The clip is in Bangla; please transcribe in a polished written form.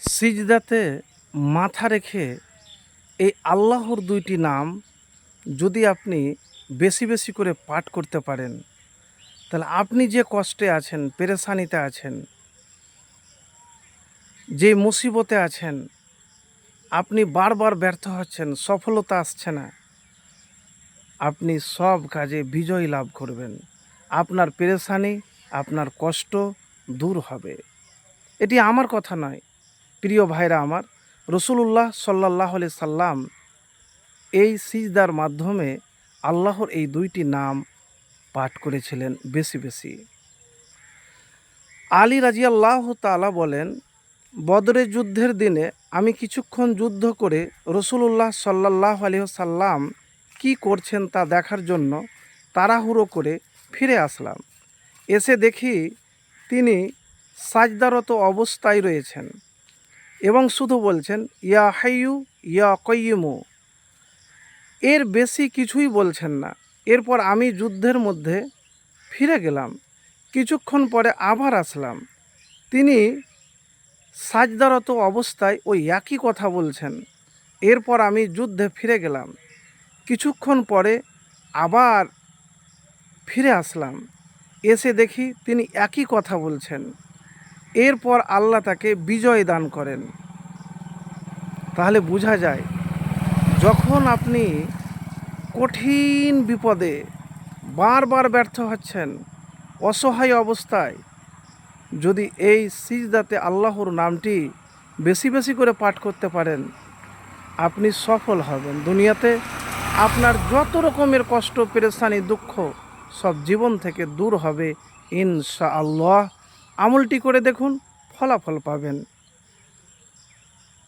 সিজদাতে মাথা রেখে এই আল্লাহর দুইটি নাম যদি আপনি বেশি বেশি করে পাঠ করতে পারেন, তাহলে আপনি যে কষ্টে আছেন, পেরেশানিতে আছেন, যে মুসিবতে আছেন, আপনি বারবার ব্যর্থ হচ্ছেন, সফলতা আসছে না, আপনি সব কাজে বিজয় লাভ করবেন। আপনার পেরেশানি, আপনার কষ্ট দূর হবে। এটি আমার কথা নয়, প্রিয় ভাইরা আমার, রসুলুল্লাহ সাল্লাল্লাহু আলাইহি সাল্লাম এই সিজদার মাধ্যমে আল্লাহর এই দুইটি নাম পাঠ করেছিলেন বেশি বেশি। আলী রাজিয়াল্লাহু তাআলা বলেন, বদরের যুদ্ধের দিনে আমি কিছুক্ষণ যুদ্ধ করে রসুলুল্লাহ সাল্লাল্লাহু আলাইহি সাল্লাম কী করছেন তা দেখার জন্য তাড়াহুড়ো করে ফিরে আসলাম। এসে দেখি তিনি সাজদারত অবস্থায় রয়েছেন এবং শুধু বলছেন, ইয়া হাইয়ু ইয়া কাইয়্যুমু। এর বেশি কিছুই বলছেন না। এরপর আমি যুদ্ধের মধ্যে ফিরে গেলাম। কিছুক্ষণ পরে আবার আসলাম। তিনি সাজদারত অবস্থায় ওই একই কথা বলছেন। এরপর আমি যুদ্ধে ফিরে গেলাম। কিছুক্ষণ পরে আবার ফিরে আসলাম। এসে দেখি তিনি একই কথা বলছেন। এরপর আল্লাহ তাকে বিজয় দান করেন। তাহলে বোঝা যায়, যখন আপনি কঠিন বিপদে বারবার ব্যর্থ হচ্ছেন, অসহায় অবস্থায়, যদি এই সিজদাতে আল্লাহর নামটি বেশি বেশি করে পাঠ করতে পারেন, আপনি সফল হবেন। দুনিয়াতে আপনার যত রকমের কষ্ট, পেরেশানি, দুঃখ সব জীবন থেকে দূর হবে ইনশাআল্লাহ। আমলটি করে দেখুন, ফলাফল পাবেন।